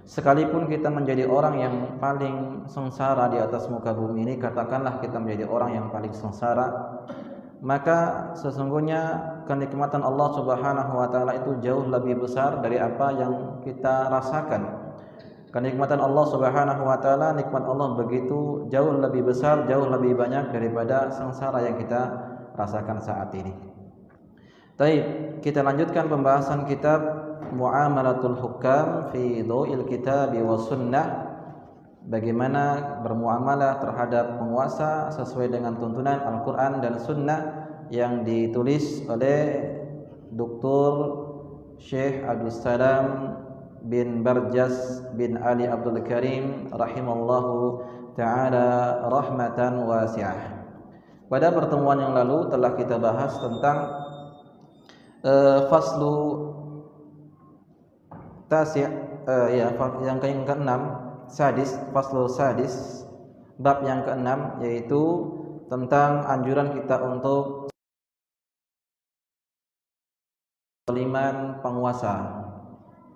Sekalipun kita menjadi orang yang paling sengsara di atas muka bumi ini, katakanlah kita menjadi orang yang paling sengsara, maka sesungguhnya kenikmatan Allah Subhanahu wa taala itu jauh lebih besar dari apa yang kita rasakan. Kenikmatan Allah Subhanahu wa taala, nikmat Allah begitu jauh lebih besar, jauh lebih banyak daripada sengsara yang kita rasakan saat ini. Baik, kita lanjutkan pembahasan kitab Muamalatul Hukam fi Dhau'il Kitab wa Sunnah. Bagaimana bermuamalah terhadap penguasa sesuai dengan tuntunan Al-Quran dan Sunnah yang ditulis oleh Dr. Syekh Abdul Salam bin Barjas bin Ali Abdul Karim rahimallahu ta'ala rahmatan wasi'ah. Pada pertemuan yang lalu telah kita bahas tentang faslu tasi' yang ke-6 sadis, faslu sadis, bab yang ke-6, yaitu tentang anjuran kita untuk zaliman penguasa.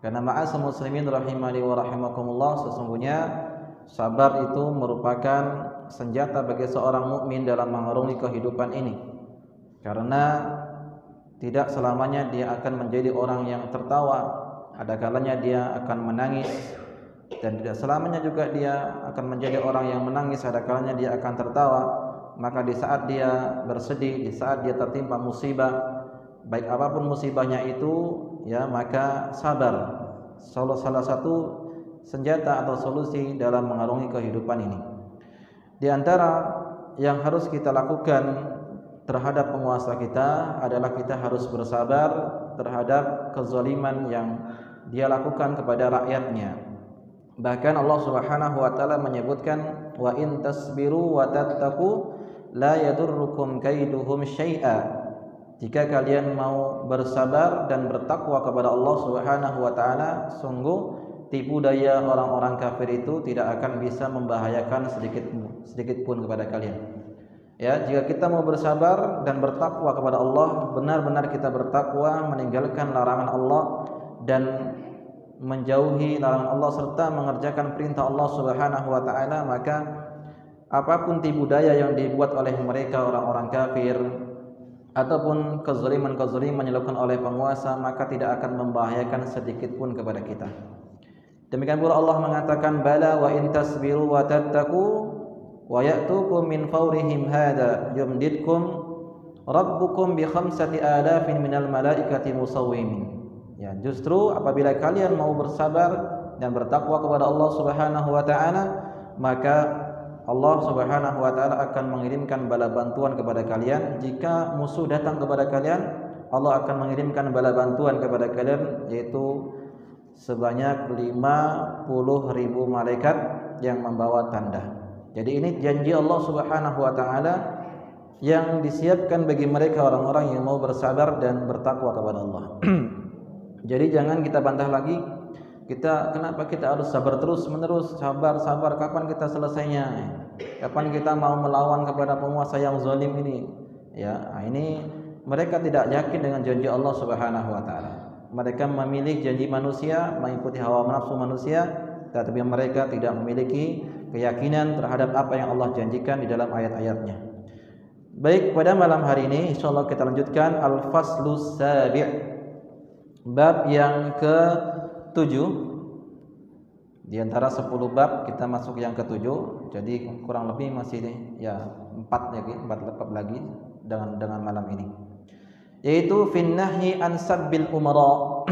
Karena ma'asal muslimin rahimani wa rahimakumullah, sesungguhnya sabar itu merupakan senjata bagi seorang mukmin dalam mengarungi kehidupan ini. Karena tidak selamanya dia akan menjadi orang yang tertawa, ada kalanya dia akan menangis, dan tidak selamanya juga dia akan menjadi orang yang menangis, ada kalanya dia akan tertawa. Maka di saat dia bersedih, di saat dia tertimpa musibah, baik apapun musibahnya itu, ya, maka sabar salah satu senjata atau solusi dalam mengarungi kehidupan ini. Di antara yang harus kita lakukan terhadap penguasa kita adalah kita harus bersabar terhadap kezaliman yang dia lakukan kepada rakyatnya. Bahkan Allah Subhanahu wa taala menyebutkan, wa in tasbiru wa tattaqu la yadurrukum kaiduhum syai'a. Jika kalian mau bersabar dan bertakwa kepada Allah Subhanahu wa taala, sungguh tipu daya orang-orang kafir itu tidak akan bisa membahayakan sedikit pun kepada kalian. Ya, jika kita mau bersabar dan bertakwa kepada Allah, benar-benar kita bertakwa, meninggalkan larangan Allah dan menjauhi larangan Allah serta mengerjakan perintah Allah Subhanahu wa taala, maka apapun tipu daya yang dibuat oleh mereka orang-orang kafir ataupun kezaliman-kezaliman yang dilakukan oleh penguasa, maka tidak akan membahayakan sedikit pun kepada kita. Demikian pula Allah mengatakan, bala wa in tasbiru wa tattaqu wa ya'tukum min fawrihim hadha yumdidkum rabbukum bi 5,000 minal malaikati musawwimin. Ya, justru apabila kalian mau bersabar dan bertakwa kepada Allah Subhanahu wa taala, maka Allah Subhanahu wa taala akan mengirimkan bala bantuan kepada kalian. Jika musuh datang kepada kalian, Allah akan mengirimkan bala bantuan kepada kalian, yaitu sebanyak 50.000 malaikat yang membawa tanda. Jadi ini janji Allah Subhanahu wa taala yang disiapkan bagi mereka orang-orang yang mau bersabar dan bertakwa kepada Allah. Jadi jangan kita bantah lagi, kenapa kita harus sabar terus menerus, sabar, kapan kita selesainya? Kapan kita mau melawan kepada penguasa yang zalim ini? Ya, ini mereka tidak yakin dengan janji Allah Subhanahu wa taala. Mereka memilih janji manusia, mengikuti hawa nafsu manusia, tetapi mereka tidak memiliki keyakinan terhadap apa yang Allah janjikan di dalam ayat-ayatnya. Baik, pada malam hari ini insyaallah kita lanjutkan al-faslus sabi', bab yang ke-7. Di antara 10 bab kita masuk yang ke-7. Jadi kurang lebih masih ya 4 bab lagi dengan malam ini. Yaitu fin nahyi an sabbil umara.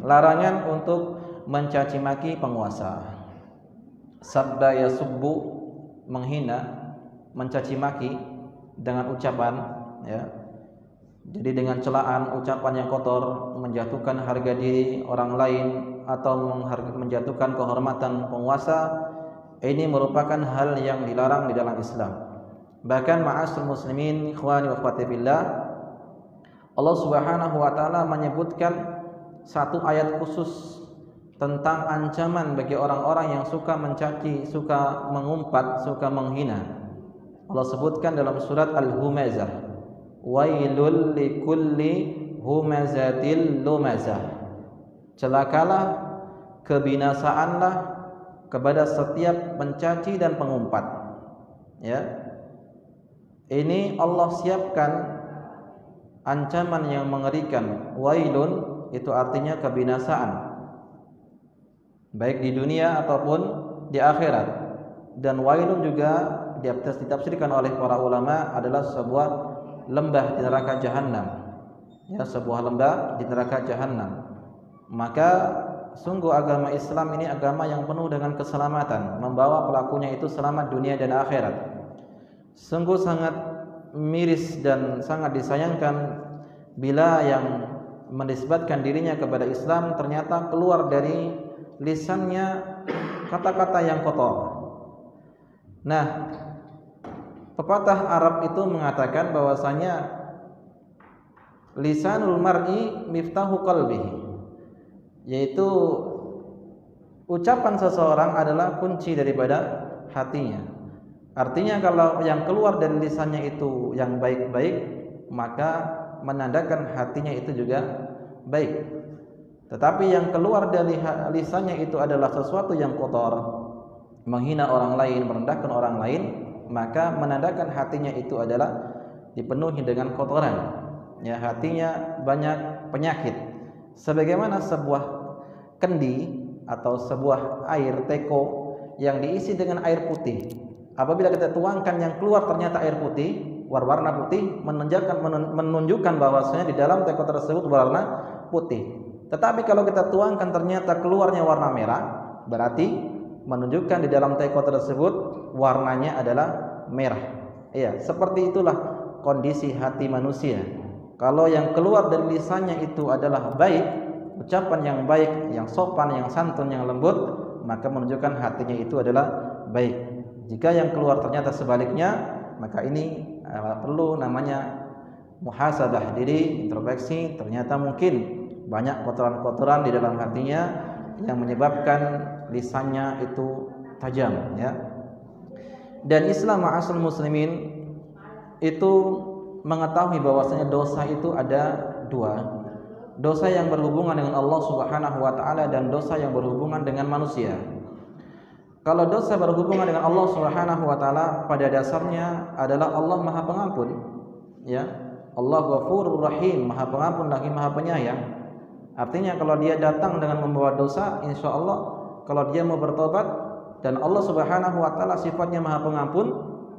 Larangan untuk mencaci maki penguasa. Sabba yasubbu, menghina, mencaci maki dengan ucapan, ya. Jadi dengan celaan, ucapan yang kotor, menjatuhkan harga diri orang lain atau menjatuhkan kehormatan penguasa, ini merupakan hal yang dilarang di dalam Islam. Bahkan ma'asyiral muslimin, ikhwani wa akhwati fillah, Allah Subhanahu wa taala menyebutkan satu ayat khusus tentang ancaman bagi orang-orang yang suka mencaci, suka mengumpat, suka menghina. Allah sebutkan dalam surat Al-Humazah, wailul likulli humazatil lumazah. Celakalah kebinasaanlah kepada setiap pencaci dan pengumpat. Ya. Ini Allah siapkan ancaman yang mengerikan. Wailun itu artinya kebinasaan, baik di dunia ataupun di akhirat. Dan wailun juga ditafsirkan oleh para ulama adalah sebuah lembah di neraka jahanam. Ya, sebuah lembah di neraka jahanam. Maka sungguh agama Islam ini agama yang penuh dengan keselamatan, membawa pelakunya itu selamat dunia dan akhirat. Sungguh sangat miris dan sangat disayangkan bila yang menisbatkan dirinya kepada Islam ternyata keluar dari lisannya kata-kata yang kotor. Nah, pepatah Arab itu mengatakan bahwasanya lisanul mar'i miftahu qalbihi, yaitu ucapan seseorang adalah kunci daripada hatinya. Artinya kalau yang keluar dari lisannya itu yang baik-baik, maka menandakan hatinya itu juga baik. Tetapi yang keluar dari lisannya itu adalah sesuatu yang kotor, menghina orang lain, merendahkan orang lain, maka menandakan hatinya itu adalah dipenuhi dengan kotoran. Ya, hatinya banyak penyakit. Sebagaimana sebuah kendi atau sebuah air teko yang diisi dengan air putih. Apabila kita tuangkan yang keluar ternyata air putih, warna putih, menunjukkan bahwasanya di dalam teko tersebut warna putih. Tetapi kalau kita tuangkan ternyata keluarnya warna merah, berarti menunjukkan di dalam teko tersebut warnanya adalah merah. Iya, seperti itulah kondisi hati manusia. Kalau yang keluar dari lisannya itu adalah baik, ucapan yang baik, yang sopan, yang santun, yang lembut, maka menunjukkan hatinya itu adalah baik. Jika yang keluar ternyata sebaliknya, maka ini perlu namanya muhasabah diri, introspeksi. Ternyata mungkin banyak kotoran-kotoran di dalam hatinya yang menyebabkan lisannya itu tajam, ya. Dan Islam ma'asal muslimin itu mengetahui bahwasanya dosa itu ada dua. Dosa yang berhubungan dengan Allah Subhanahu wa taala dan dosa yang berhubungan dengan manusia. Kalau dosa berhubungan dengan Allah Subhanahu wa taala pada dasarnya adalah Allah Maha Pengampun, ya. Allah Ghafurur Rahim, Maha Pengampun lagi Maha Penyayang. Artinya kalau dia datang dengan membawa dosa, insya Allah kalau dia mau bertobat dan Allah Subhanahu wa taala sifatnya Maha Pengampun,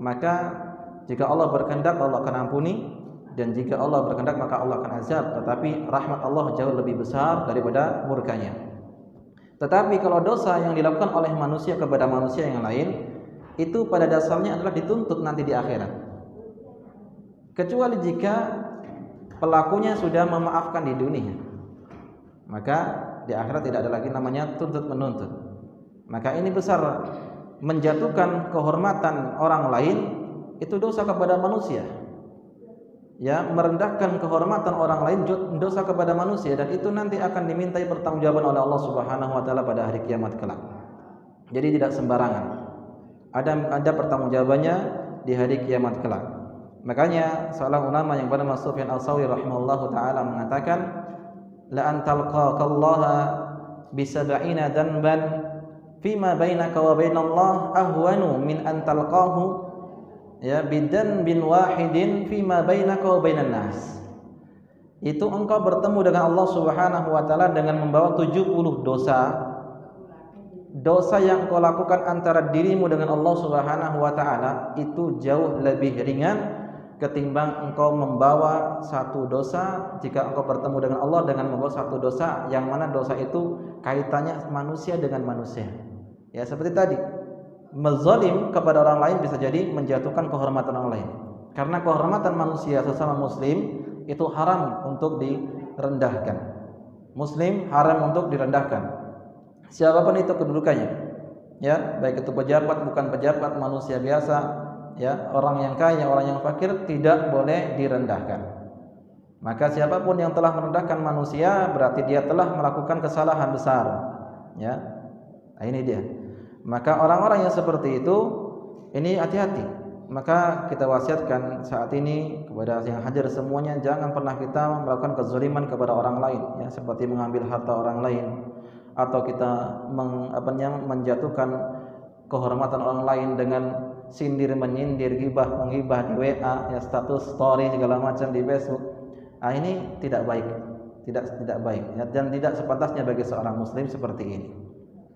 maka jika Allah berkehendak Allah akan ampuni, dan jika Allah berkehendak maka Allah akan azab. Tetapi rahmat Allah jauh lebih besar daripada murkanya. Tetapi kalau dosa yang dilakukan oleh manusia kepada manusia yang lain, itu pada dasarnya adalah dituntut nanti di akhirat. Kecuali jika pelakunya sudah memaafkan di dunia, maka di akhirat tidak ada lagi namanya tuntut menuntut. Maka ini besar, menjatuhkan kehormatan orang lain itu dosa kepada manusia. Ya, merendahkan kehormatan orang lain dosa kepada manusia, dan itu nanti akan dimintai pertanggungjawaban oleh Allah Subhanahu wa taala pada hari kiamat kelak. Jadi tidak sembarangan. Ada pertanggungjawabannya di hari kiamat kelak. Makanya seorang ulama yang bernama Sufyan Al-Tsauri rahimahullahu taala mengatakan, la antalqaqallaha bi 70 dzanban fima bainaka wa bainallah ahwanu min antalqahu ya bidan bin wahidin fima bainaka wa bainan nas. Itu engkau bertemu dengan Allah Subhanahu wa taala dengan membawa 70 dosa yang engkau lakukan antara dirimu dengan Allah Subhanahu wa taala itu jauh lebih ringan ketimbang engkau membawa satu dosa jika engkau bertemu dengan Allah dengan membawa satu dosa yang mana dosa itu kaitannya manusia dengan manusia. Ya, seperti tadi, menzalim kepada orang lain bisa jadi menjatuhkan kehormatan orang lain. Karena kehormatan manusia sesama muslim itu haram untuk direndahkan. Muslim haram untuk direndahkan. Siapapun itu kedudukannya. Ya, baik itu pejabat, bukan pejabat, manusia biasa, ya, orang yang kaya, orang yang fakir tidak boleh direndahkan. Maka siapapun yang telah merendahkan manusia berarti dia telah melakukan kesalahan besar. Ya. Nah, ini dia. Maka orang-orang yang seperti itu ini hati-hati. Maka kita wasiatkan saat ini kepada yang hadir semuanya, jangan pernah kita melakukan kezaliman kepada orang lain, ya, seperti mengambil harta orang lain atau kita menjatuhkan kehormatan orang lain dengan sindir menyindir, gibah menggibah di WA, ya, status story segala macam di Facebook. Ini tidak baik, tidak baik, ya, dan tidak sepantasnya bagi seorang muslim seperti ini.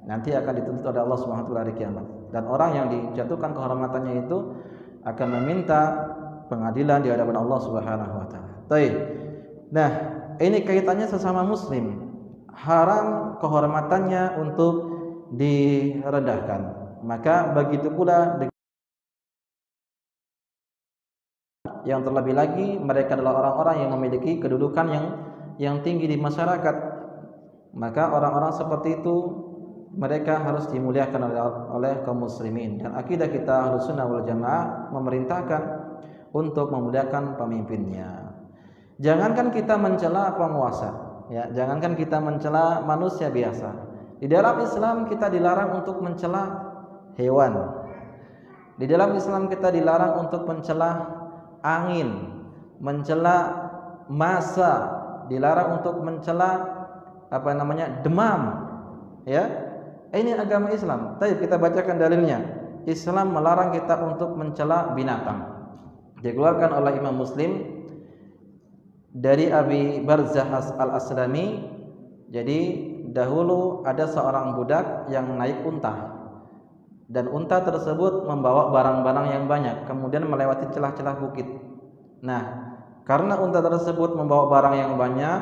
Nanti akan dituntut oleh Allah Subhanahu wa taala hari kiamat. Dan orang yang dijatuhkan kehormatannya itu akan meminta pengadilan di hadapan Allah Subhanahu wa taala. Baik. Nah, ini kaitannya sesama muslim. Haram kehormatannya untuk direndahkan. Maka begitu pula yang terlebih lagi mereka adalah orang-orang yang memiliki kedudukan yang tinggi di masyarakat. Maka orang-orang seperti itu mereka harus dimuliakan oleh kaum muslimin. Dan akidah kita Ahlussunnah wal Jamaah memerintahkan untuk memuliakan pemimpinnya. Jangankan kita mencela penguasa, ya, jangankan kita mencela manusia biasa. Di dalam Islam kita dilarang untuk mencela hewan. Di dalam Islam kita dilarang untuk mencela angin, mencela massa, dilarang untuk mencela demam, ya. Ini agama Islam. Tapi kita bacakan dalilnya. Islam melarang kita untuk mencela binatang. Dikeluarkan oleh Imam Muslim dari Abi Barzah Al-Aslami. Jadi dahulu ada seorang budak yang naik unta, dan unta tersebut membawa barang-barang yang banyak, kemudian melewati celah-celah bukit. Nah, karena unta tersebut membawa barang yang banyak,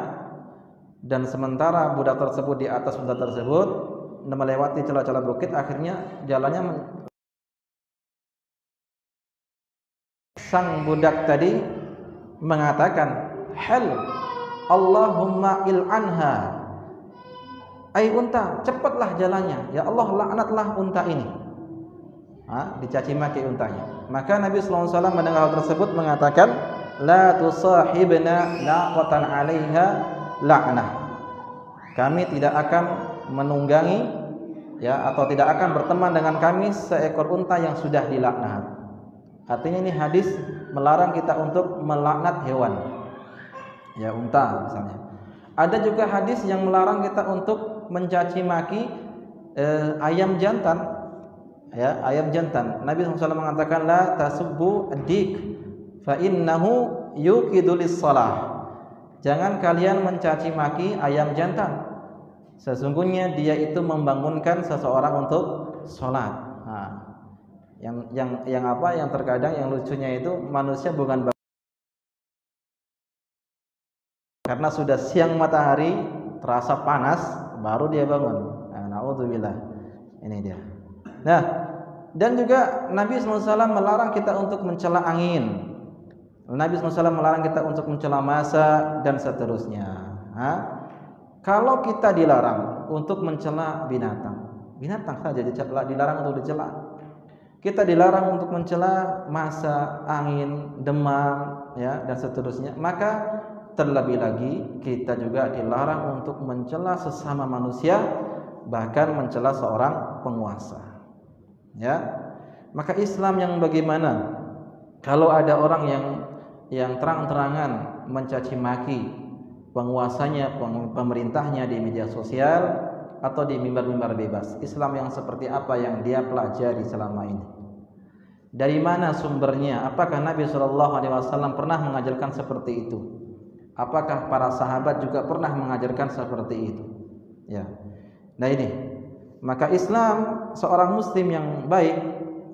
dan sementara budak tersebut di atas unta tersebut melewati celah-celah bukit, akhirnya jalannya sang budak tadi mengatakan, "Hal Allahumma il'anha." Ai unta, cepatlah jalannya, ya Allah laknatlah unta ini. Dicaci maki untanya. Maka Nabi sallallahu alaihi wasallam mendengar hal tersebut mengatakan, "La tusahibna laqatan 'alaiha la'nah." Kami tidak akan menunggangi, ya, atau tidak akan berteman dengan kami seekor unta yang sudah dilaknat. Artinya ini hadis melarang kita untuk melaknat hewan, ya, unta misalnya. Ada juga hadis yang melarang kita untuk mencaci maki ayam jantan, ya, ayam jantan. Nabi SAW mengatakan, la tasubbu ad-dik fa innahu yuqidu lis-shalah. Jangan kalian mencaci maki ayam jantan, sesungguhnya dia itu membangunkan seseorang untuk sholat. Yang terkadang yang lucunya itu manusia bukan karena sudah siang matahari terasa panas baru dia bangun. Naudzubillah. Ini dia. Nah, dan juga Nabi SAW melarang kita untuk mencela angin. Nabi SAW melarang kita untuk mencela massa dan seterusnya. Kalau kita dilarang untuk mencela binatang saja dilarang untuk dicela. Kita dilarang untuk mencela massa, angin, demam, ya, dan seterusnya. Maka terlebih lagi kita juga dilarang untuk mencela sesama manusia, bahkan mencela seorang penguasa. Ya. Maka Islam yang bagaimana? Kalau ada orang yang terang-terangan mencaci maki penguasanya, pemerintahnya di media sosial atau di mimbar-mimbar bebas, Islam yang seperti apa yang dia pelajari selama ini? Dari mana sumbernya? Apakah Nabi SAW pernah mengajarkan seperti itu? Apakah para sahabat juga pernah mengajarkan seperti itu? Ya. Nah ini, maka Islam, seorang muslim yang baik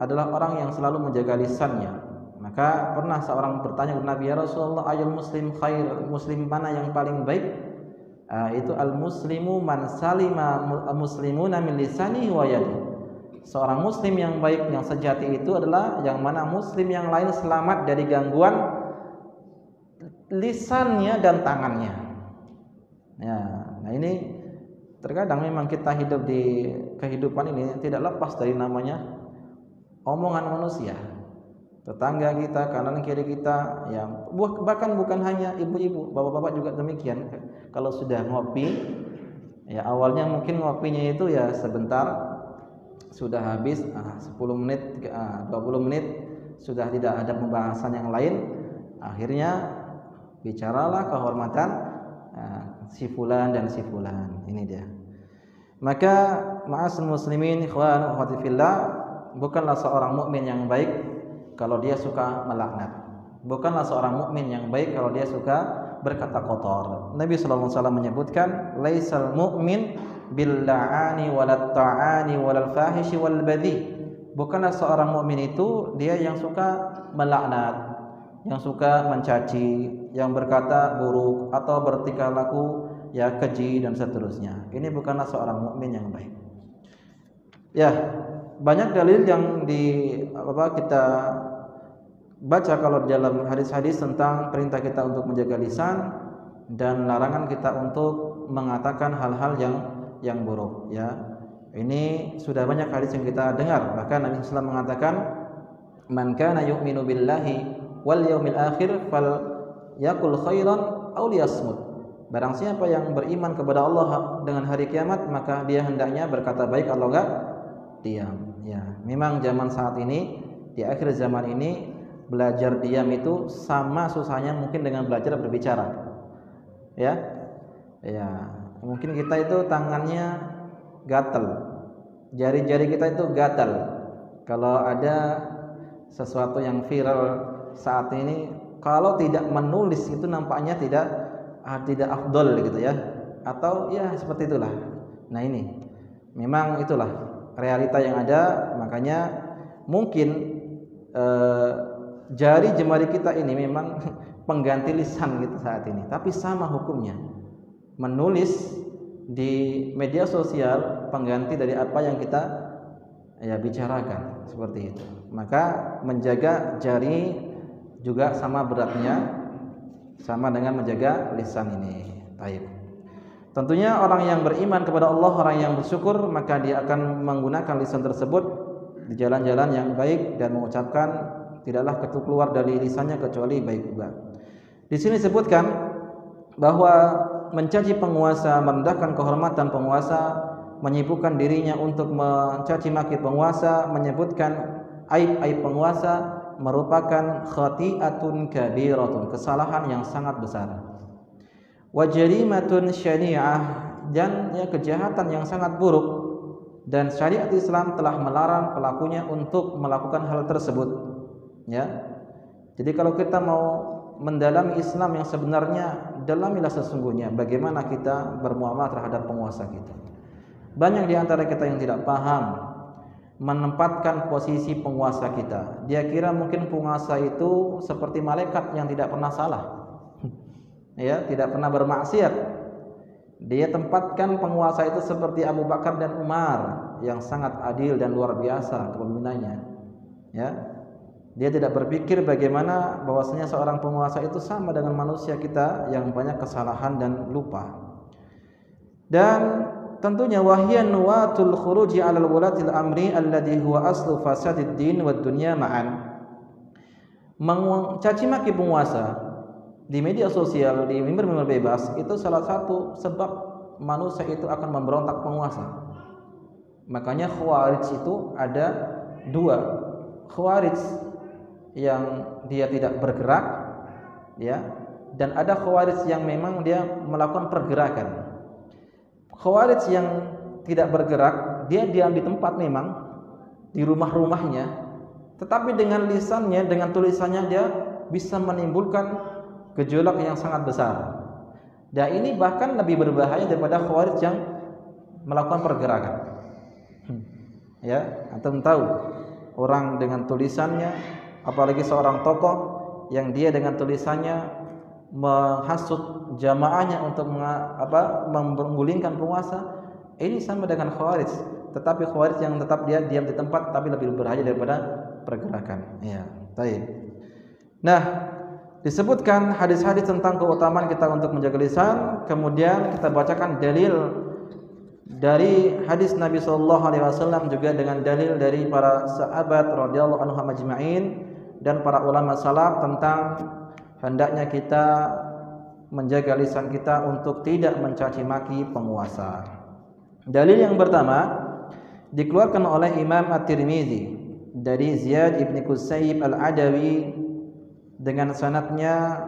adalah orang yang selalu menjaga lisannya. Maka pernah seorang bertanya kepada Nabi, ya Rasulullah, ayul muslim khair, muslim mana yang paling baik? Itu al-muslimu man salima muslimuna min lisanihi wa yadihi. Seorang muslim yang baik, yang sejati itu adalah yang mana muslim yang lain selamat dari gangguan lisannya dan tangannya. Ya, nah ini terkadang memang kita hidup di kehidupan ini tidak lepas dari namanya omongan manusia. Tetangga kita, kanan kiri kita, ya, bahkan bukan hanya ibu-ibu, bapak-bapak juga demikian. Kalau sudah ngopi, ya awalnya mungkin ngopinya itu ya sebentar, sudah habis 10 menit, 20 menit sudah tidak ada pembahasan yang lain, akhirnya bicaralah kehormatan si fulan dan si fulan. Ini dia. Maka ma'asal muslimin ikhwan wa akhwati fillah, bukanlah seorang mukmin yang baik kalau dia suka melaknat. Bukanlah seorang mukmin yang baik kalau dia suka berkata kotor. Nabi sallallahu alaihi wasallam menyebutkan, laisal mu'min bil la'ani walal ta'ani walal fahishi wal badhi. Bukanlah seorang mukmin itu dia yang suka melaknat, yang suka mencaci, yang berkata buruk atau bertingkah laku ya keji dan seterusnya. Ini bukanlah seorang mukmin yang baik. Ya, banyak dalil yang kita baca kalau dalam hadis-hadis tentang perintah kita untuk menjaga lisan dan larangan kita untuk mengatakan hal-hal yang buruk ya. Ini sudah banyak hadis yang kita dengar. Bahkan Nabi sallallahu alaihi wasallam mengatakan, "Man kana yu'minu billahi wal yawmil akhir falyaqul khairan aw liyasmut." Barang siapa yang beriman kepada Allah dengan hari kiamat, maka dia hendaknya berkata baik atau enggak diam. Ya, memang zaman saat ini, di akhir zaman ini, belajar diam itu sama susahnya mungkin dengan belajar berbicara. Ya. Ya, mungkin kita itu tangannya gatal. Jari-jari kita itu gatal. Kalau ada sesuatu yang viral saat ini, kalau tidak menulis itu nampaknya tidak afdol gitu ya. Atau ya seperti itulah. Nah, ini memang itulah realita yang ada. Makanya mungkin jari jemari kita ini memang pengganti lisan gitu saat ini, tapi sama hukumnya. Menulis di media sosial pengganti dari apa yang kita ya bicarakan, seperti itu. Maka menjaga jari juga sama beratnya, sama dengan menjaga lisan ini. Baik. Tentunya orang yang beriman kepada Allah, orang yang bersyukur, maka dia akan menggunakan lisan tersebut di jalan-jalan yang baik dan mengucapkan tidaklah keluar dari lisannya kecuali baik juga. Di sini disebutkan bahwa mencaci penguasa, merendahkan kehormatan penguasa, menyibukkan dirinya untuk mencaci maki penguasa, menyebutkan aib-aib penguasa merupakan khati'atun kabiratun, kesalahan yang sangat besar. Wa jarimatun syani'ah, dan ya kejahatan yang sangat buruk, dan syariat Islam telah melarang pelakunya untuk melakukan hal tersebut. Ya, jadi kalau kita mau mendalami Islam yang sebenarnya, dalamilah sesungguhnya bagaimana kita bermuamalah terhadap penguasa kita. Banyak di antara kita yang tidak paham menempatkan posisi penguasa kita. Dia kira mungkin penguasa itu seperti malaikat yang tidak pernah salah, ya, tidak pernah bermaksiat. Dia tempatkan penguasa itu seperti Abu Bakar dan Umar yang sangat adil dan luar biasa kepemimpinannya. Ya. Dia tidak berpikir bagaimana bahwasanya seorang penguasa itu sama dengan manusia kita yang banyak kesalahan dan lupa. Dan tentunya wahyan nuwatul khuruji 'alal wulatil amri alladhi huwa aslu fasadid din wad dunya ma'an. Mencaci maki penguasa di media sosial, di mimbar-mimbar bebas, itu salah satu sebab manusia itu akan memberontak penguasa. Makanya khawarij itu ada dua. Khawarij yang dia tidak bergerak, ya, dan ada khawarij yang memang dia melakukan pergerakan. Khawarij yang tidak bergerak, dia diam di tempat memang di rumah-rumahnya, tetapi dengan lisannya, dengan tulisannya dia bisa menimbulkan gejolak yang sangat besar. Dan ini bahkan lebih berbahaya daripada khawarij yang melakukan pergerakan. Ya, antum tahu orang dengan tulisannya, apalagi seorang tokoh yang dia dengan tulisannya menghasut jamaahnya untuk menggulingkan penguasa, ini sama dengan khawarij. Tetapi khawarij yang tetap dia diam di tempat tapi lebih berbahaya daripada pergerakan. Ya, baik. Nah, disebutkan hadis-hadis tentang keutamaan kita untuk menjaga lisan. Kemudian kita bacakan dalil dari hadis Nabi SAW juga dengan dalil dari para sahabat radhiyallahu anhum ajma'in dan para ulama salaf tentang hendaknya kita menjaga lisan kita untuk tidak mencaci maki penguasa. Dalil yang pertama dikeluarkan oleh Imam At-Tirmizi dari Ziyad ibn Qusayb Al-Adawi dengan sanadnya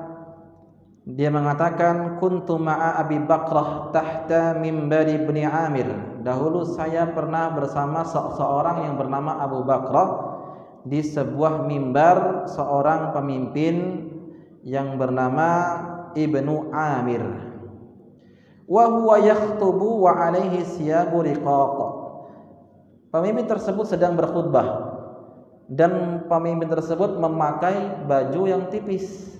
Dia mengatakan, kuntu ma'a Abi Bakrah tahta mimbari Ibni Amir. Dahulu saya pernah bersama seorang yang bernama Abu Bakrah di sebuah mimbar seorang pemimpin yang bernama Ibnu Amir. Wa huwa yakhtubu wa alaihi siyabu riqaq. Pemimpin tersebut sedang berkhutbah dan pemimpin tersebut memakai baju yang tipis.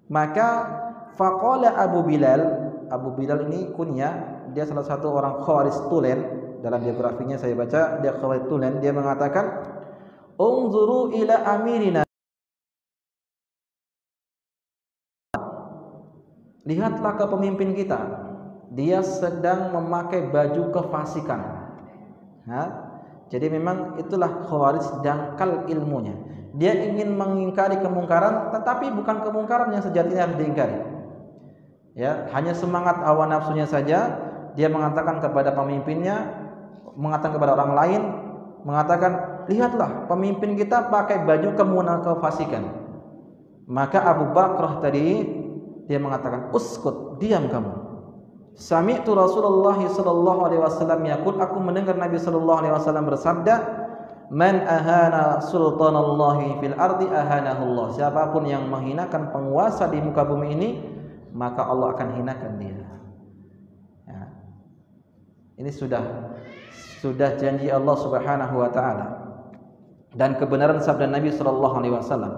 Maka faqala Abu Bilal ini kunyah, dia salah satu orang Khawarij Tulen. Dalam biografinya saya baca dia Khawarij Tulen. Dia mengatakan, unzuru ila amirina, lihatlah ke pemimpin kita, dia sedang memakai baju kefasikan. Jadi memang itulah Khawarij dangkal ilmunya. Dia ingin mengingkari kemungkaran, tetapi bukan kemungkaran yang sejatinya harus diingkari. Ya, hanya semangat hawa nafsunya saja. Dia mengatakan kepada pemimpinnya, mengatakan kepada orang lain, mengatakan, lihatlah pemimpin kita pakai baju kefasikan. Maka Abu Bakrah tadi dia mengatakan, uskut, diam kamu. Sami'tu Rasulullah sallallahu alaihi wasallam yaqul, aku mendengar Nabi sallallahu alaihi wasallam bersabda, man ahana sultanallahi fil ardi ahanahu Allah. Siapapun yang menghinakan penguasa di muka bumi ini, maka Allah akan hinakan dia. Ya. Ini sudah janji Allah Subhanahu wa taala dan kebenaran sabda Nabi sallallahu alaihi wasallam.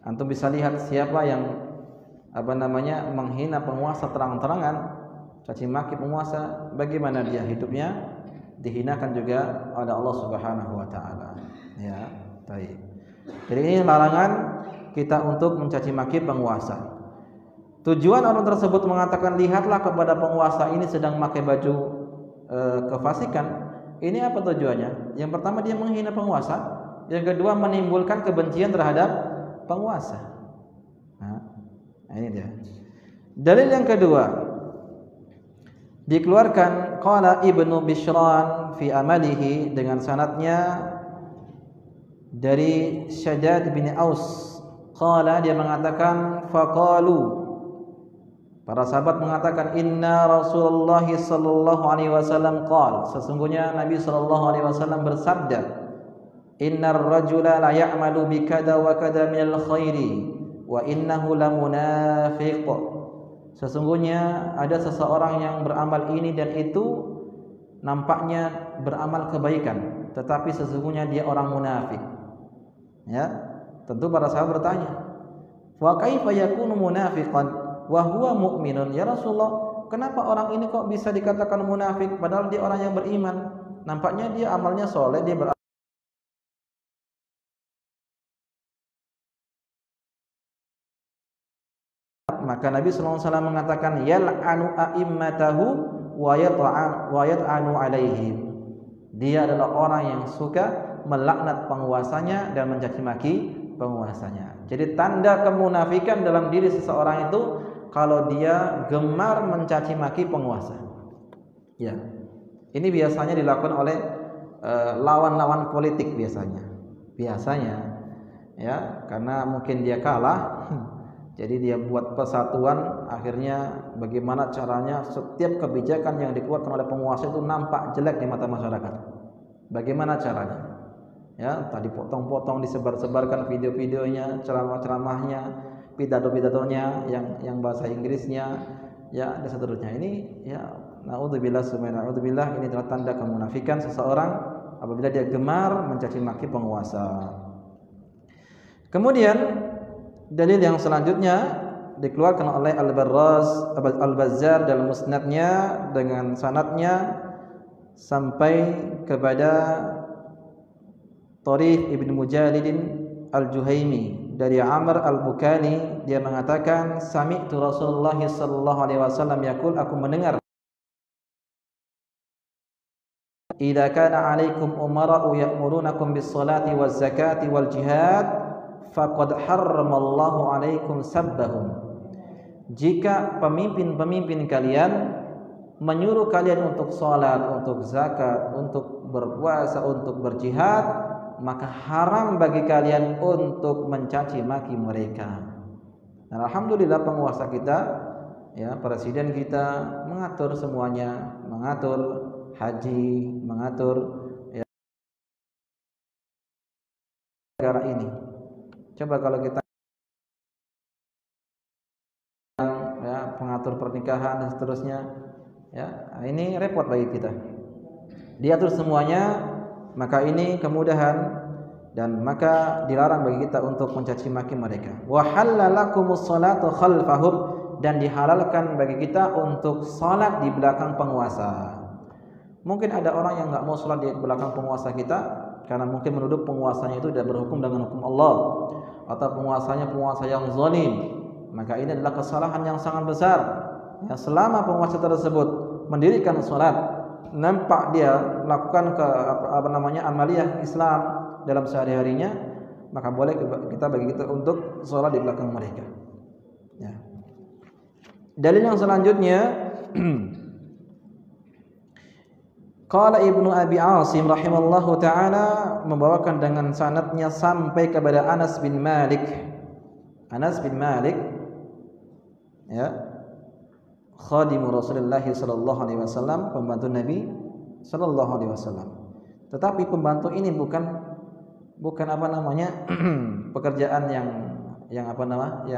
Antum bisa lihat siapa yang menghina penguasa terang-terangan, caci maki penguasa, bagaimana dia hidupnya, dihinakan juga oleh Allah Subhanahu wa taala. Ya, baik. Jadi ini larangan kita untuk mencaci maki penguasa. Tujuan orang tersebut mengatakan, lihatlah kepada penguasa ini sedang memakai baju kefasikan. Ini apa tujuannya? Yang pertama dia menghina penguasa, yang kedua menimbulkan kebencian terhadap penguasa. Nah, ini dia. Dalil yang kedua dikeluarkan qala Ibnu Bishran fi amalihi dengan sanadnya dari Shaddad bin Aus. Qala, dia mengatakan, faqalu, para sahabat mengatakan, inna Rasulullah sallallahu alaihi wasallam qala, sesungguhnya Nabi sallallahu alaihi wasallam bersabda, innar rajula la ya'malu bi kada wa kada minal khairi wa innahu lamunafiq. Sesungguhnya ada seseorang yang beramal ini dan itu, nampaknya beramal kebaikan, tetapi sesungguhnya dia orang munafik. Ya, tentu para sahabat bertanya, wa kaifa yakunu munafiqan wa huwa mu'minun? Ya Rasulullah, kenapa orang ini kok bisa dikatakan munafik padahal dia orang yang beriman? Nampaknya dia amalnya soleh, dia beramal. Maka Nabi sallallahu alaihi wasallam mengatakan, yal'anu a'immatahu wa yat'anu alaihim. Dia adalah orang yang suka melaknat penguasanya dan mencaci maki penguasanya. Jadi tanda kemunafikan dalam diri seseorang itu kalau dia gemar mencaci maki penguasa. Ya. Ini biasanya dilakukan oleh lawan-lawan politik biasanya. Ya, karena mungkin dia kalah. Jadi dia buat persatuan, akhirnya bagaimana caranya setiap kebijakan yang dikeluarkan oleh penguasa itu nampak jelek di mata masyarakat. Bagaimana caranya? Ya, tadi potong-potong disebar-sebarkan video-videonya, ceramah-ceramahnya, pidato-pidatonya yang bahasa Inggrisnya, ya dan seterusnya. Ini ya naudzubillah subhanallahi, ini adalah tanda kemunafikan seseorang apabila dia gemar mencaci maki penguasa. Kemudian dalil yang selanjutnya dikeluarkan oleh Al-Bazzar dalam musnadnya dengan sanadnya sampai kepada Tariq ibn Mujalid Al-Juhaimi dari Amr Al-Bukani. Dia mengatakan, sami'tu Rasulullah sallallahu alaihi wasallam yaqul, aku mendengar, idza kana 'alaikum umara'u ya'murunakum bis-salati waz-zakati wal-jihad faqad harramallahu 'alaikum sabbahum. Jika pemimpin-pemimpin kalian menyuruh kalian untuk salat, untuk zakat, untuk berpuasa, untuk berjihad, maka haram bagi kalian untuk mencaci maki mereka. Dan alhamdulillah penguasa kita, ya, presiden kita mengatur semuanya, mengatur haji, mengatur, ya, negara ini. Coba kalau kita, ya, pengatur pernikahan dan seterusnya, ya, ini repot bagi kita. Diatur semuanya, maka ini kemudahan dan maka dilarang bagi kita untuk mencaci maki mereka. Wa halalakumus salatu khalfahum, dan dihalalkan bagi kita untuk salat di belakang penguasa. Mungkin ada orang yang enggak mau salat di belakang penguasa kita karena mungkin menuduh penguasanya itu tidak berhukum dengan hukum Allah, atau penguasanya penguasa yang zalim. Maka ini adalah kesalahan yang sangat besar. Ya, selama penguasa tersebut mendirikan salat, nampak dia melakukan amaliyah Islam dalam sehari-harinya, maka boleh bagi kita untuk sholat di belakang mereka. Ya. Dalil yang selanjutnya, qala Ibnu Abi Asim rahimallahu taala membawakan dengan sanadnya sampai kepada Anas bin Malik. Anas bin Malik, ya, khadimu Rasulullah sallallahu alaihi wasallam, pembantu Nabi sallallahu alaihi wasallam. Tetapi pembantu ini bukan pekerjaan yang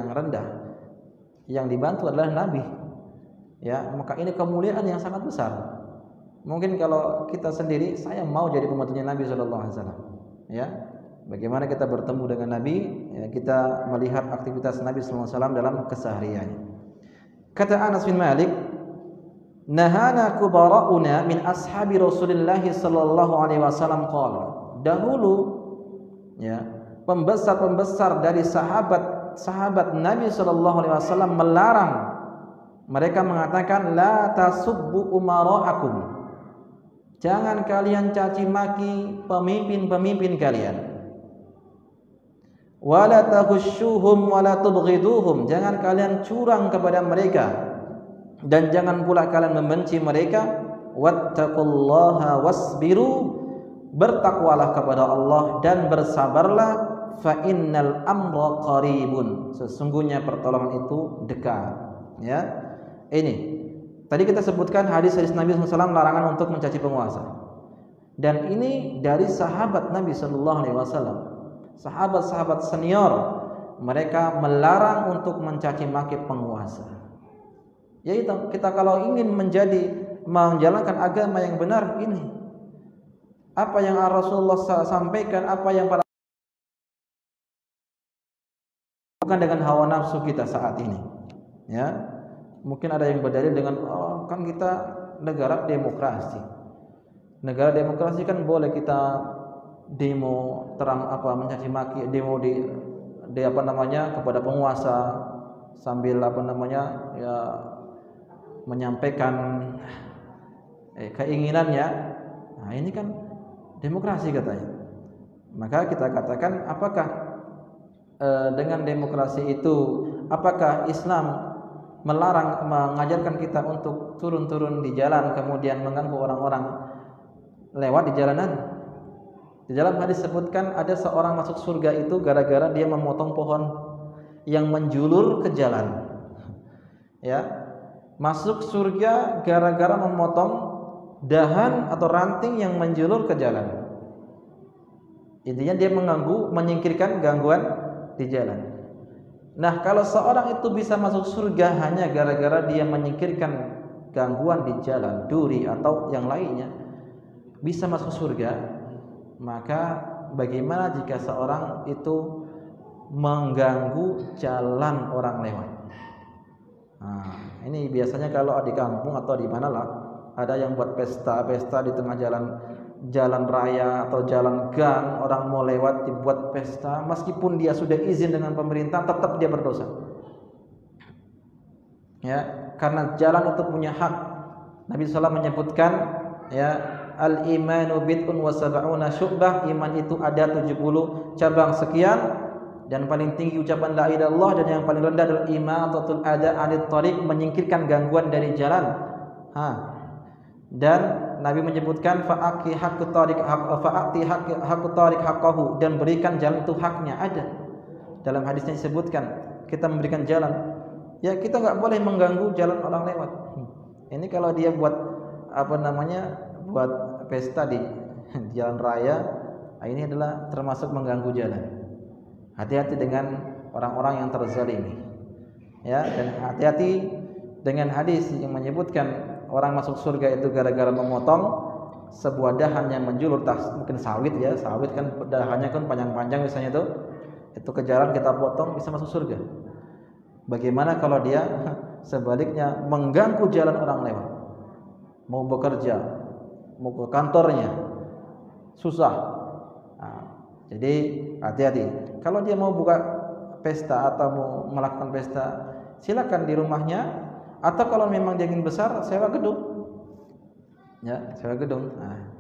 rendah. Yang dibantu adalah Nabi. Ya, maka ini kemuliaan yang sangat besar. Mungkin kalau kita sendiri, saya mau jadi pembantunya Nabi sallallahu alaihi wasallam. Ya. Bagaimana kita bertemu dengan Nabi, ya, kita melihat aktivitas Nabi sallallahu alaihi wasallam dalam kesehariannya. Kata Anas bin Malik, nahana kubara'una min ashabi Rasulullah sallallahu alaihi wasallam qala. Dahulu, ya, pembesar-pembesar dari sahabat Nabi sallallahu alaihi wasallam melarang. Mereka mengatakan la tasubbu umara'akum. Jangan kalian caci maki pemimpin-pemimpin kalian. Wala taghushuhum wala tubghiduhum. Jangan kalian curang kepada mereka dan jangan pula kalian membenci mereka. Wattaqullaha wasbiru. Bertakwalah kepada Allah dan bersabarlah, fa innal amra qaribun. Sesungguhnya pertolongan itu dekat. Ya. Ini tadi kita sebutkan hadis-hadis Nabi SAW larangan untuk mencaci penguasa. Dan ini dari sahabat Nabi sallallahu alaihi wasallam. Sahabat-sahabat senior, mereka melarang untuk mencaci maki penguasa. Yaitu kita kalau ingin menjalankan agama yang benar, ini apa yang Rasulullah sampaikan, apa yang para bukan dengan hawa nafsu kita saat ini. Ya, mungkin ada yang berdalil dengan kan kita negara demokrasi. Negara demokrasi kan boleh kita demo mencaci maki, demo di kepada penguasa sambil ya menyampaikan keinginannya. Nah, ini kan demokrasi katanya. Maka kita katakan, apakah dengan demokrasi itu, apakah Islam mengajarkan kita untuk turun-turun di jalan kemudian mengganggu orang-orang lewat di jalanan? Di dalam hadis sebutkan ada seorang masuk surga itu gara-gara dia memotong pohon yang menjulur ke jalan. Ya, masuk surga gara-gara memotong dahan atau ranting yang menjulur ke jalan. Intinya dia menyingkirkan gangguan di jalan. Nah, kalau seorang itu bisa masuk surga hanya gara-gara dia menyingkirkan gangguan di jalan, duri atau yang lainnya, bisa masuk surga, maka bagaimana jika seorang itu mengganggu jalan orang lewat? Nah, ini biasanya kalau di kampung atau di mana lah, ada yang buat pesta di tengah jalan raya atau jalan gang, orang mau lewat dibuat pesta, meskipun dia sudah izin dengan pemerintah, tetap dia berdosa. Ya, karena jalan itu punya hak. Nabi SAW menyebutkan, ya, al-imanu bid'un wa sab'una syu'bah, iman itu ada 70 cabang sekian, dan paling tinggi ucapan la ilaha illallah, dan yang paling rendah adalah imatatul ada 'anit thariq, menyingkirkan gangguan dari jalan. Dan Nabi menyebutkan fa'ati haqqut thariq haqqahu, dan berikan jalan itu haknya. Ada dalam hadisnya disebutkan kita memberikan jalan. Ya kita nggak boleh mengganggu jalan orang lewat. Ini kalau dia buat buat pesta di jalan raya, ini adalah termasuk mengganggu jalan. Hati-hati dengan orang-orang yang terzalimi. Ya, dan hati-hati dengan hadis yang menyebutkan orang masuk surga itu gara-gara memotong sebuah dahan yang menjulur, mungkin sawit ya, sawit kan dahannya kan panjang-panjang misalnya itu kejaran kita potong bisa masuk surga. Bagaimana kalau dia sebaliknya mengganggu jalan orang lewat, mau bekerja, mau ke kantornya, susah. Nah, jadi hati-hati. Kalau dia mau buka pesta atau mau melakukan pesta, silakan di rumahnya, atau kalau memang dia ingin besar, sewa gedung. Ya, sewa gedung. Nah,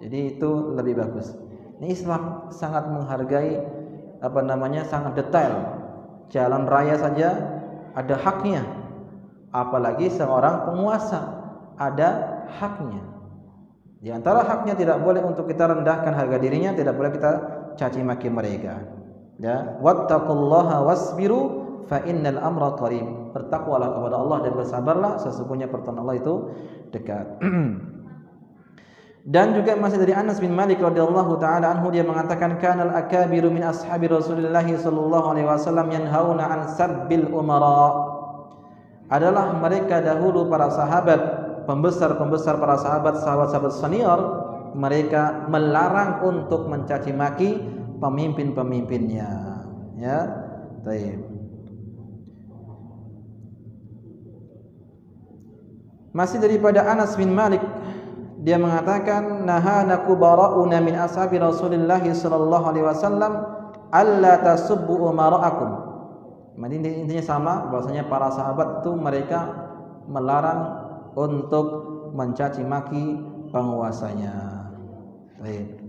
jadi itu lebih bagus. Ini Islam sangat menghargai sangat detail. Jalan raya saja ada haknya, apalagi seorang penguasa ada haknya. Di antara haknya tidak boleh untuk kita rendahkan harga dirinya, tidak boleh kita caci maki mereka. Ya, wattaqullaha wasbiru fa innal amra qarib. Bertakwalah kepada Allah dan bersabarlah, sesungguhnya pertolongan Allah itu dekat. Dan juga masih dari Anas bin Malik radhiyallahu taala anhu, dia mengatakan kanal akabiru min ashabi Rasulillah sallallahu alaihi wasallam yanhauna an sabbil umara. Adalah mereka dahulu para sahabat, pembesar-pembesar para sahabat-sahabat senior, mereka melarang untuk mencaci maki pemimpin-pemimpinnya. Ya, baik. Masih daripada Anas bin Malik, dia mengatakan nahana kubara'una min ashabi Rasulillah sallallahu alaihi wasallam alla tasubbu umara'akum. Intinya sama, bahwasanya para sahabat itu mereka melarang untuk mencaci maki penguasanya. Baik.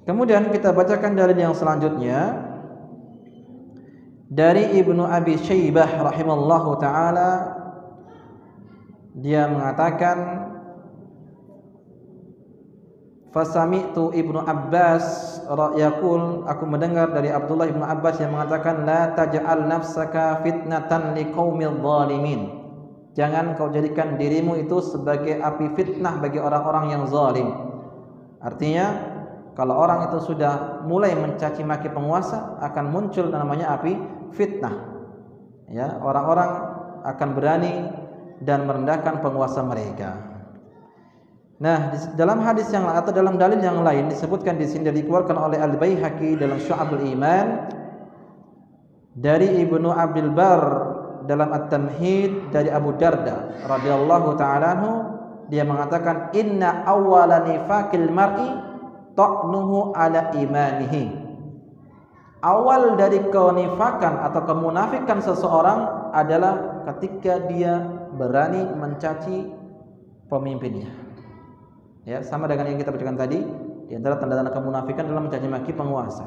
Kemudian kita bacakan dalil yang selanjutnya dari Ibnu Abi Syaibah rahimallahu taala. Dia mengatakan fasami'tu Ibnu Abbas yaqul, aku mendengar dari Abdullah Ibnu Abbas yang mengatakan la taj'al nafsaka fitnatan liqaumil zalimin. Jangan kau jadikan dirimu itu sebagai api fitnah bagi orang-orang yang zalim. Artinya kalau orang itu sudah mulai mencaci maki penguasa, akan muncul namanya api fitnah. Ya, orang-orang akan berani dan merendahkan penguasa mereka. Nah, dalam hadis yang atau dalam dalil yang lain disebutkan di sini, dikeluarkan oleh Al-Baihaqi dalam Syu'abul Iman dari Ibnu Abdul Bar dalam At-Tamhid dari Abu Darda radhiyallahu ta'ala anhu, dia mengatakan inna awwala nifaqil mar'i ta'nuhu ala imanihi. Awal dari kenifakan atau kemunafikan seseorang adalah ketika dia berani mencaci pemimpinnya. Ya, sama dengan yang kita bacakan tadi, di antara tanda-tanda kemunafikan adalah mencaci maki penguasa.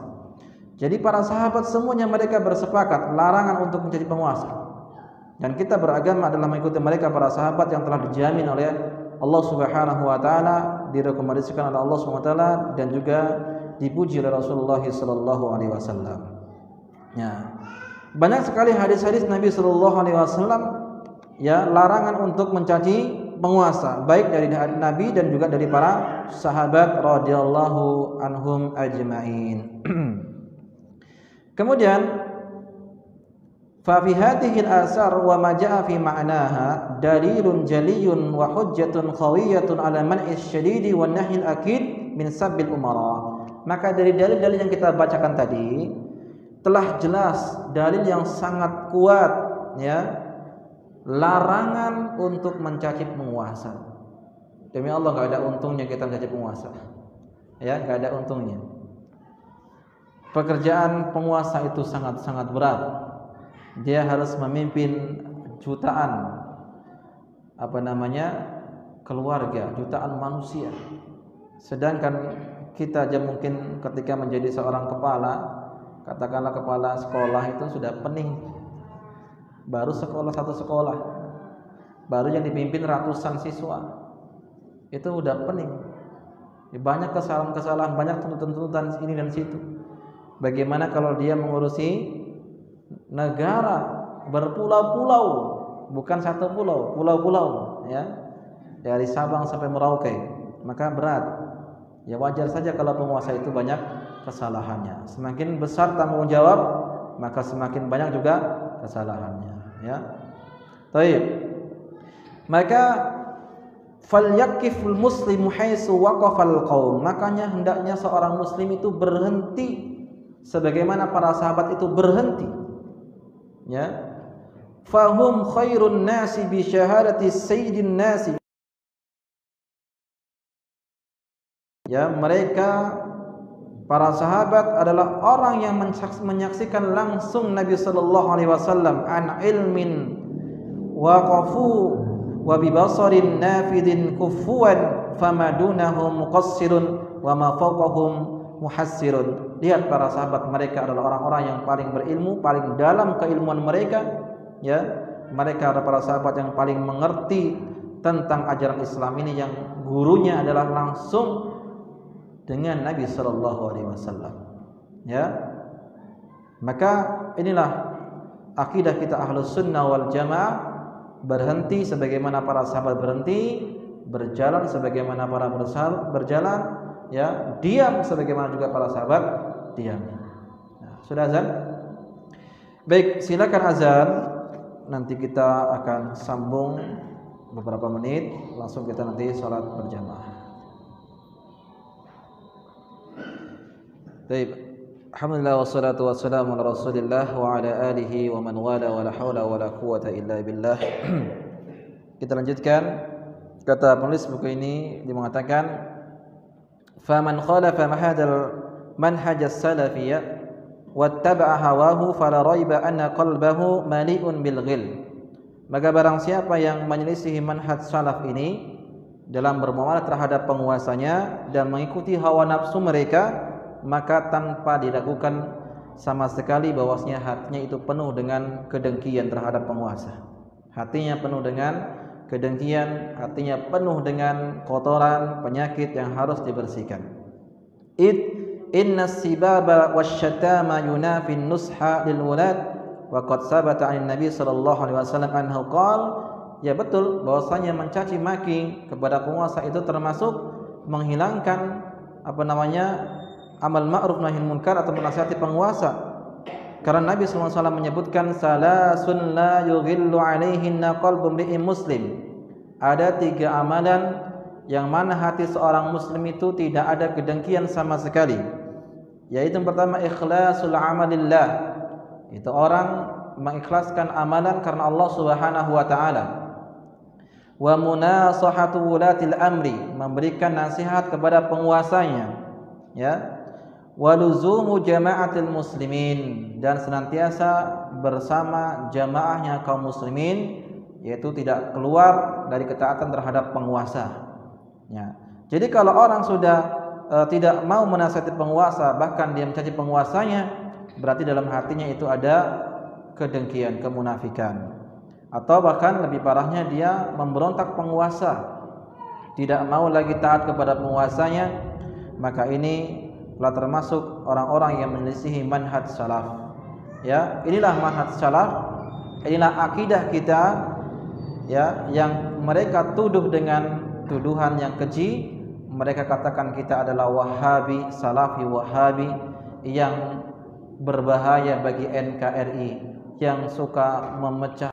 Jadi para sahabat semuanya mereka bersepakat larangan untuk mencaci penguasa. Dan kita beragama adalah mengikuti mereka para sahabat yang telah dijamin oleh Allah Subhanahu wa taala, direkomendasikan oleh Allah Subhanahu wa taala dan juga dipuji oleh Rasulullah sallallahu alaihi wasallam. Ya. Banyak sekali hadis-hadis Nabi sallallahu alaihi wasallam ya larangan untuk mencaci penguasa, baik dari Nabi dan juga dari para sahabat radhiyallahu anhum ajma'in. Kemudian fa fi hadhihi al-athar wa ma jaa fi ma'naha dalilun jaliyun wa hujjatun qawiyatun ala man'i syadidi wan nahyi al-akid min sabbil umara. Maka dari dalil-dalil yang kita bacakan tadi telah jelas dalil yang sangat kuat ya, larangan untuk mencaci penguasa. Demi Allah enggak ada untungnya kita mencaci penguasa. Ya, enggak ada untungnya. Pekerjaan penguasa itu sangat-sangat berat. Dia harus memimpin jutaan keluarga, jutaan manusia. Sedangkan kita aja mungkin ketika menjadi seorang kepala, katakanlah kepala sekolah itu sudah pening. Baru satu sekolah, baru yang dipimpin ratusan siswa, itu udah pening. Banyak kesalahan-kesalahan, banyak tuntutan-tuntutan ini dan situ. Bagaimana kalau dia mengurusi negara berpulau-pulau, bukan satu pulau, pulau-pulau, ya, dari Sabang sampai Merauke, maka berat. Ya wajar saja kalau penguasa itu banyak kesalahannya. Semakin besar tanggung jawab, maka semakin banyak juga kesalahannya, ya. Baik. Maka falyaqiful muslimu haitsu waqafal qaum. Makanya hendaknya seorang muslim itu berhenti sebagaimana para sahabat itu berhenti. Ya. Fahum khairun nasi bi syahadati sayyidin nasi. Ya, mereka para sahabat adalah orang yang menyaksikan langsung Nabi sallallahu alaihi wasallam an ilmin waqafu wa bi basarin nafidin kufuwan famadunahum muqassirun wa ma fawqahum muhassirun. Lihat para sahabat, mereka adalah orang-orang yang paling berilmu, paling dalam keilmuan mereka, ya. Mereka adalah para sahabat yang paling mengerti tentang ajaran Islam ini, yang gurunya adalah langsung dengan Nabi sallallahu alaihi wasallam, ya. Maka inilah akidah kita Ahlus Sunnah wal Jamaah, berhenti sebagaimana para sahabat berhenti, berjalan sebagaimana para sahabat berjalan, ya, diam sebagaimana juga para sahabat diam. Nah, sudah azan? Baik, silakan azan. Nanti kita akan sambung beberapa menit, langsung kita nanti salat berjamaah. Baik, alhamdulillah wassalatu wassalamu ala Rasulillah wa ala alihi wa man wala wa la haula wa la quwata illa billah. Kita lanjutkan. Kata penulis buku ini, dia mengatakan, "Faman khalafa hadzal manhaj as-salafiyya wattaba'a hawahu fala raiba anna qalbahu mali'un bil ghil." Maka barang siapa yang menyelisihi manhaj salaf ini dalam bermuamalah terhadap penguasanya dan mengikuti hawa nafsu mereka, maka tanpa diragukan sama sekali bahwasanya hatinya itu penuh dengan kedengkian terhadap penguasa. Hatinya penuh dengan kedengkian, hatinya penuh dengan kotoran, penyakit yang harus dibersihkan. Inna sibaba wasyatama yunafin nusha lil wulad wa qad sabata 'an Nabi sallallahu alaihi wasallam anhu qala. Ya betul bahwasanya mencaci maki kepada penguasa itu termasuk menghilangkan amal ma'ruf nahi munkar atau menasihati penguasa. Karena Nabi sallallahu alaihi wasallam menyebutkan salasun la yughillu 'alaihinna qalbu imri'in muslim. Ada 3 amalan yang mana hati seorang muslim itu tidak ada kedengkian sama sekali. Yaitu yang pertama, ikhlasul amalillah. Itu orang mengikhlaskan amalan karena Allah Subhanahu wa taala. Wa munasahatu wulatil amri, memberikan nasihat kepada penguasanya, ya. Waluzumu jama'atil muslimin, dan senantiasa bersama jamaahnya kaum muslimin, yaitu tidak keluar dari ketaatan terhadap penguasa, ya. Jadi kalau orang sudah tidak mau menasihati penguasa, bahkan dia mencaci penguasanya, berarti dalam hatinya itu ada kedengkian, kemunafikan. Atau bahkan lebih parahnya, dia memberontak penguasa, tidak mau lagi taat kepada penguasanya, maka ini telah termasuk orang-orang yang menyelisihi manhaj salaf. Ya, inilah manhaj salaf, inilah akidah kita, ya, yang mereka tuduh dengan tuduhan yang keji. Mereka katakan kita adalah Wahabi, Salafi Wahabi, yang berbahaya bagi NKRI, yang suka memecah.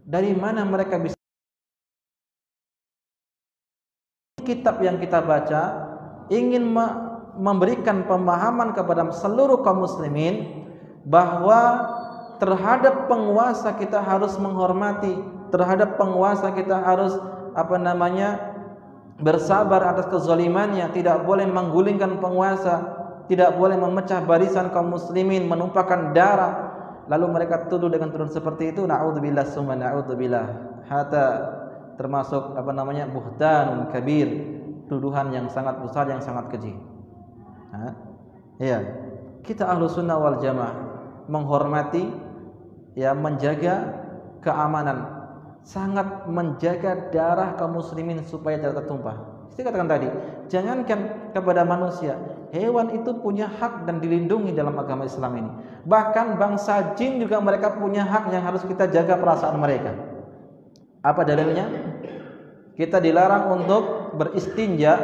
Dari mana mereka bisa? Kitab yang kita baca ingin memberikan pemahaman kepada seluruh kaum muslimin bahwa terhadap penguasa kita harus menghormati, terhadap penguasa kita harus bersabar atas kezalimannya, tidak boleh menggulingkan penguasa, tidak boleh memecah barisan kaum muslimin, menumpahkan darah. Lalu mereka tuduh dengan tuduhan seperti itu, naudzubillah summa naudzubillah. Hatta termasuk buhtanun kabir, tuduhan yang sangat besar, yang sangat keji. Ya, kita Ahlus Sunnah wal Jamaah menghormati, ya, menjaga keamanan sangat menjaga darah kaum muslimin supaya tidak tertumpah. Saya katakan tadi, jangankan kepada manusia, hewan itu punya hak dan dilindungi dalam agama Islam ini. Bahkan bangsa jin juga mereka punya hak yang harus kita jaga perasaan mereka. Apa dalilnya? Kita dilarang untuk beristinja,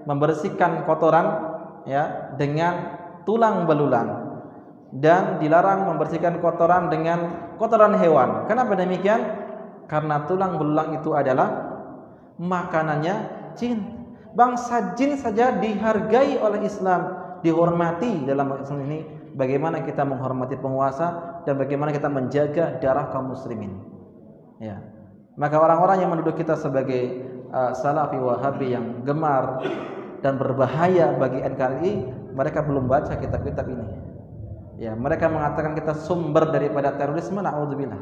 membersihkan kotoran ya dengan tulang belulang, dan dilarang membersihkan kotoran dengan kotoran hewan. Kenapa demikian? Karena tulang belulang itu adalah makanannya jin. Bangsa jin saja dihargai oleh Islam, dihormati dalam Islam ini. Bagaimana kita menghormati penguasa dan bagaimana kita menjaga darah kaum muslimin. Ya. Maka orang-orang yang menuduh kita sebagai salafi wahabi yang gemar dan berbahaya bagi NKRI, mereka belum baca kitab-kitab ini. Ya, mereka mengatakan kita sumber daripada terorisme, naudzubillah.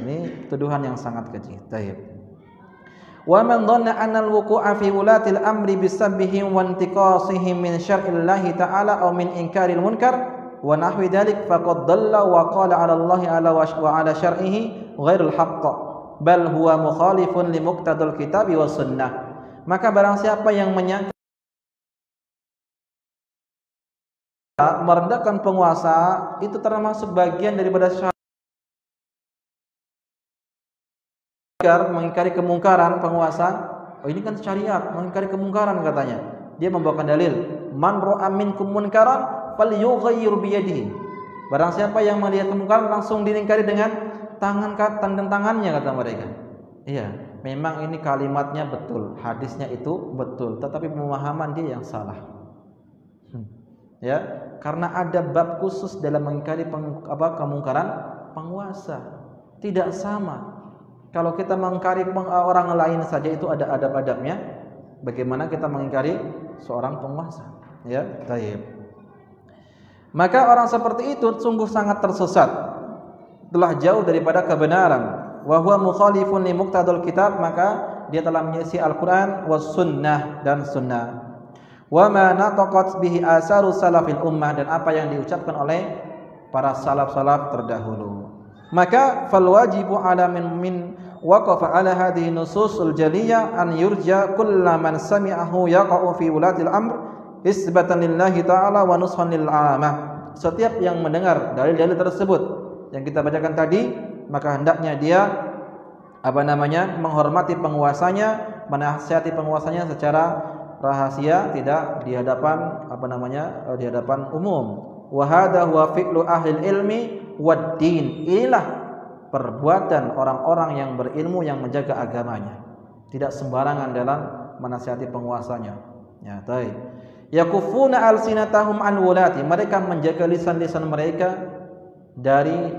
Ini tuduhan yang sangat keji. Baik. Wa man dhanna anna al-wuqu'a fi wulatil amri bisabbihim wa intiqasihim min syar'illahi ta'ala aw min inkaril munkar wa nahwi dzalik faqad dhalla wa qala 'ala Allahi 'ala wa 'ala syar'ihi ghairul haqq bal huwa mukhalifun li muqtadal kitabi was sunnah. Maka barang siapa yang menyangka merendahkan penguasa itu termasuk bagian daripada syariat, mengingkari kemungkaran penguasa. Oh, ini kan syariat, mengingkari kemungkaran katanya. Dia membawakan dalil, man ra'a minkum munkaran falyughayyir bi yadihi. Barang siapa yang melihat kemungkaran langsung diingkari dengan tangannya, kata mereka. Iya, memang ini kalimatnya betul, hadisnya itu betul, tetapi pemahaman dia yang salah. Ya, karena ada bab khusus dalam mengingkari kemungkaran penguasa. Tidak sama. Kalau kita mengingkari orang lain saja itu ada adab-adabnya, bagaimana kita mengingkari seorang penguasa? Ya, baik. Maka orang seperti itu sungguh sangat tersesat, telah jauh daripada kebenaran. Wa huwa mukhalifun li muqtadal kitab, maka dia telah menyelisihi Al-Qur'an was sunnah dan sunnah. Wa ma nataqat bihi asaru salafil ummah, dan apa yang diucapkan oleh para salaf-salaf terdahulu. Maka fal wajibu ala min waqafa ala hadhihi nususul jaliyah an yurja kullaman sami'ahu yaqa'u fi wulatil amr isbatan lillahi ta'ala wa nushan lil 'amah. Setiap yang mendengar dalil-dalil tersebut yang kita bacakan tadi, maka hendaknya dia menghormati penguasanya, menasihati penguasanya secara rahasia, tidak di hadapan di hadapan umum. Wa hadha huwa fi'lu ahli ilmi wad din. Inilah perbuatan orang-orang yang berilmu yang menjaga agamanya. Tidak sembarangan dalam menasihati penguasanya. Ya, baik. Yakufuna alsinatahum an wulati, mereka menjaga lisan-lisan mereka dari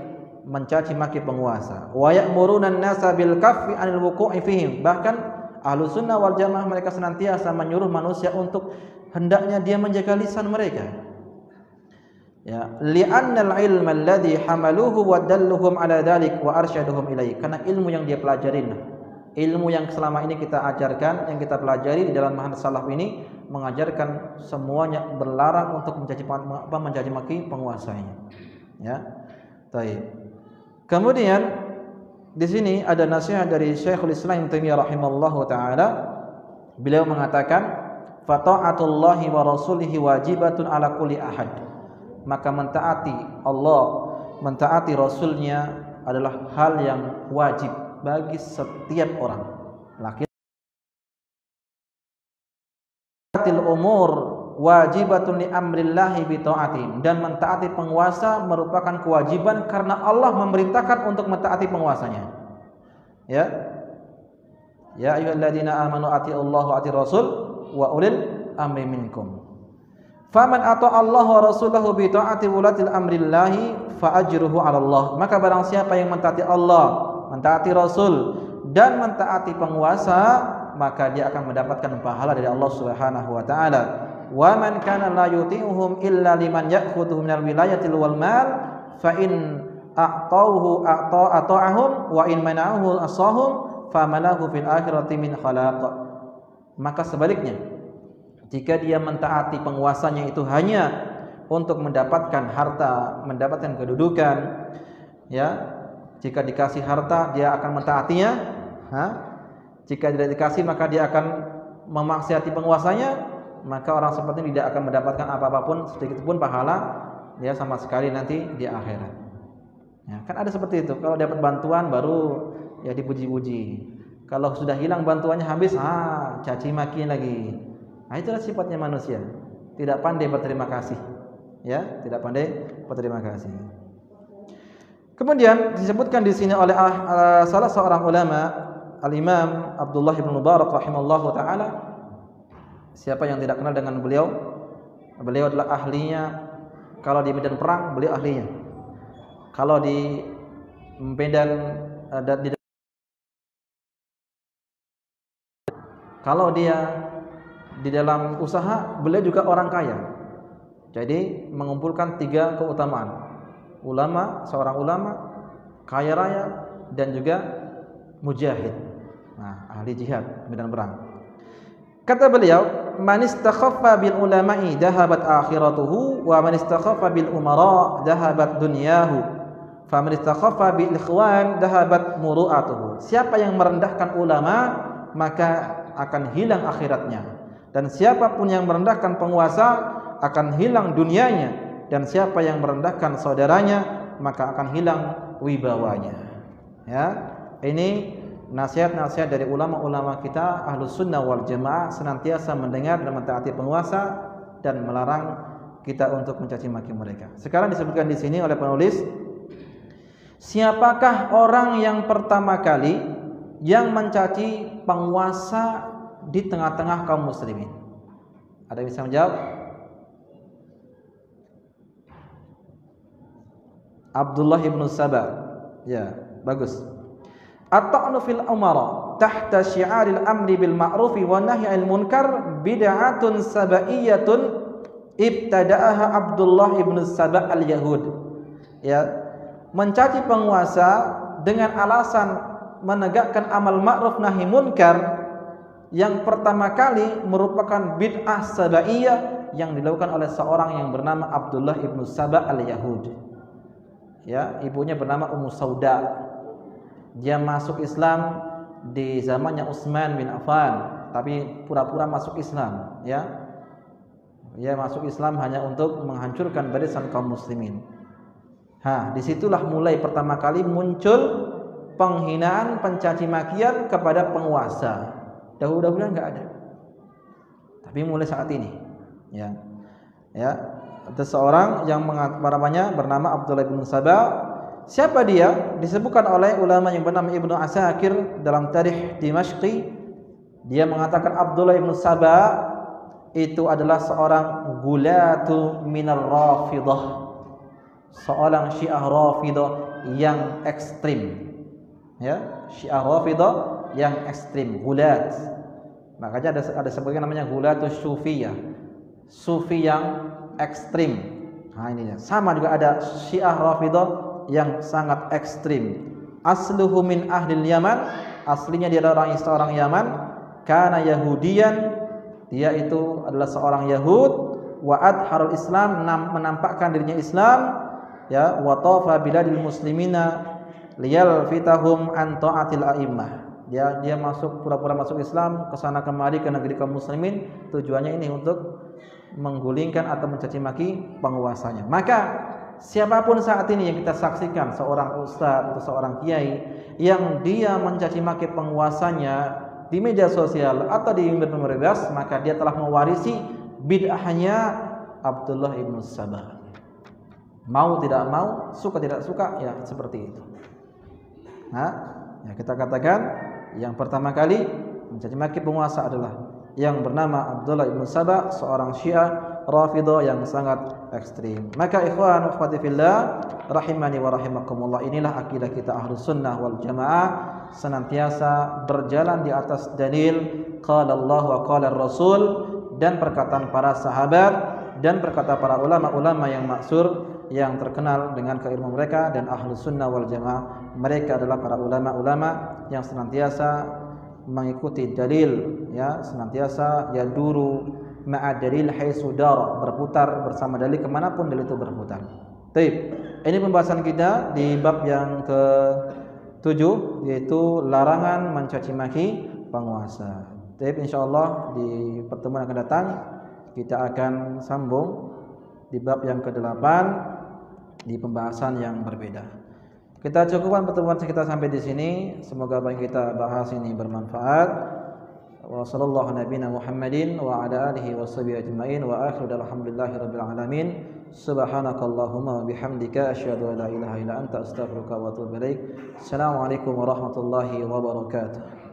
mencaci maki penguasa. Wa ya'muruna an-nasa bil kaffi 'anil wuqu'i fihim, bahkan Ahlus Sunnah wal Jamaah mereka senantiasa menyuruh manusia untuk hendaknya dia menjaga lisan mereka. Ya, li'annal ilma alladhi hamaluhu wa dalluhum 'ala dzalik wa arsyaduhum ilaihi, karena ilmu yang dia pelajarin, ilmu yang selama ini kita ajarkan, yang kita pelajari di dalam manhaj salaf ini, mengajarkan semuanya berlarang untuk mencaci maki penguasanya. Ya. Baik. Kemudian di sini ada nasihat dari Syekhul Islam Ibnu Taimiyah rahimallahu taala. Beliau mengatakan, "Fa ta'atullahi wa rasulihi wajibatun ala kulli ahad." Maka mentaati Allah, mentaati Rasulnya adalah hal yang wajib bagi setiap orang. Laki-laki umur wajibatun li amrillahi bi ta'ati, dan mentaati penguasa merupakan kewajiban karena Allah memerintahkan untuk mentaati penguasanya. Ya. Ya ayyuhalladzina amanu atiiullaha wa atiir rasul wa ulil amri minkum. Faman ata'a Allah wa rasulahu bi ta'ati wulatil amrillahi fa ajruhu 'ala Allah. Maka barang siapa yang mentaati Allah, mentaati Rasul dan mentaati penguasa, maka dia akan mendapatkan pahala dari Allah Subhanahu wa taala. Wa man kana la yuti'uhum illa liman ya'khudhu minal wilayatil wal mal fa in a'tauhu ata'ahum wa in mana'uhu asahum famalahu fil akhirati min khalaq. Maka sebaliknya, jika dia mentaati penguasanya itu hanya untuk mendapatkan harta, mendapatkan kedudukan, ya, Jika dikasih harta, dia akan mentaatinya. Jika tidak dikasih, maka dia akan memaksiati penguasanya. Maka orang seperti ini tidak akan mendapatkan apa-apapun, sedikit pun pahala dia sama sekali nanti di akhirat. Ya, kan ada seperti itu. Kalau dapat bantuan baru ya dipuji-puji. Kalau sudah hilang bantuannya habis, caci maki lagi. Nah, itulah sifatnya manusia. Tidak pandai berterima kasih. Ya, tidak pandai berterima kasih. Kemudian disebutkan di sini oleh salah seorang ulama, Al-Imam Abdullah bin Mubarak rahimallahu taala. Siapa yang tidak kenal dengan beliau? Beliau adalah ahlinya. Kalau di medan perang, beliau ahlinya. Kalau di medan kalau dia di dalam usaha, beliau juga orang kaya. Jadi mengumpulkan 3 keutamaan. Seorang ulama, kaya raya, dan juga mujahid. Nah, ahli jihad, medan perang. Kata beliau, man istakhaffa bil ulama'i dhahabat akhiratuhu wa man istakhaffa bil umara dhahabat dunyahu. Fa man istakhaffa bil ikhwan dhahabat muru'atuhu. Siapa yang merendahkan ulama, maka akan hilang akhiratnya. Dan siapapun yang merendahkan penguasa akan hilang dunianya, dan siapa yang merendahkan saudaranya maka akan hilang wibawanya. Ya, ini nasihat-nasihat dari ulama-ulama kita Ahlus Sunnah wal Jamaah, senantiasa mendengar dan mentaati penguasa dan melarang kita untuk mencaci maki mereka. Sekarang disebutkan di sini oleh penulis, siapakah orang yang pertama kali yang mencaci penguasa di tengah-tengah kaum muslimin? Ada yang bisa menjawab? Abdullah ibn Saba. Ya, bagus. At-ta'nu fil umara tahta syi'aril amri bil ma'rufi wa nahyi 'anil munkar bid'atun sabaiyatun ibtada'aha Abdullah ibn Saba al-Yahud. Ya, mencaci penguasa dengan alasan menegakkan amal ma'ruf nahi munkar yang pertama kali merupakan bid'ah sabaiyah yang dilakukan oleh seorang yang bernama Abdullah ibn Saba al-Yahud. Ya, ibunya bernama Ummu Sauda. Dia masuk Islam di zamannya Utsman bin Affan, tapi pura-pura masuk Islam, ya. Dia masuk Islam hanya untuk menghancurkan barisan kaum muslimin. Disitulah mulai pertama kali muncul penghinaan, pencaci makian kepada penguasa. Dahulu-dahulu enggak ada. Tapi mulai saat ini, ya. Ya, ada seorang yang namanya bernama Abdullah bin Saba. Siapa dia? Disebutkan oleh ulama yang bernama Ibnu Asakir dalam Tarikh Dimashqi. Dia mengatakan Abdullah bin Saba itu adalah seorang gulatu minar Rafidah, seorang Syiah Rafidah yang ekstrim. Ya, Syiah Rafidah yang ekstrim, gulat. Makanya ada sebagian namanya gulatus Sufiyah, Sufi yang ekstrim. Ini sama juga ada Syiah Rafidah yang sangat ekstrim. Asluhu min ahlil Yaman, aslinya dia adalah orang Yaman. Kana Yahudiyan, dia itu adalah seorang Yahud. Wa adharul Islam, menampakkan dirinya Islam. Ya, wa tafa biladil muslimina liyalfitahum an ta'atil a'immah. Dia masuk, pura-pura masuk Islam, kesana kemari ke negeri kaum muslimin. Tujuannya ini untuk menggulingkan atau mencaci maki penguasanya. Maka siapapun saat ini yang kita saksikan, seorang ustaz atau seorang kiai yang dia mencaci maki penguasanya di media sosial atau di mimbar bebas, maka dia telah mewarisi bid'ahnya Abdullah ibn Saba. Mau tidak mau, suka tidak suka, ya seperti itu. Ya kita katakan yang pertama kali mencaci maki penguasa adalah yang bernama Abdullah ibn Saba, seorang Syiah Rafidah yang sangat ekstrim. Maka ikhwan wa akhwati fillah rahimani wa rahimakumullah, inilah akidah kita Ahlus Sunnah wal Jamaah, senantiasa berjalan di atas dalil qala Allah wa qala Rasul, dan perkataan para sahabat dan perkataan para ulama-ulama yang maksur yang terkenal dengan keilmuan mereka. Dan Ahlus Sunnah wal Jamaah mereka adalah para ulama-ulama yang senantiasa mengikuti dalil, ya, senantiasa yaduru ma'a dalil haitsu dara, berputar bersama dalil kemanapun dalil itu berputar. Baik. Ini pembahasan kita di bab yang ke-7, yaitu larangan mencaci maki penguasa. Tapi insyaallah di pertemuan akan datang kita akan sambung di bab yang ke-8 di pembahasan yang berbeda. Kita cukupkan pertemuan kita sampai di sini. Semoga apa yang kita bahas ini bermanfaat. Wa sallallahu nabiyana Muhammadin wa ala alihi washabihi ajmain wa akhiru alhamdulillahirabbil alamin. Subhanakallahumma wa bihamdika asyhadu an la ilaha illa anta astaghfiruka wa atubu ilaik. Assalamualaikum warahmatullahi wabarakatuh.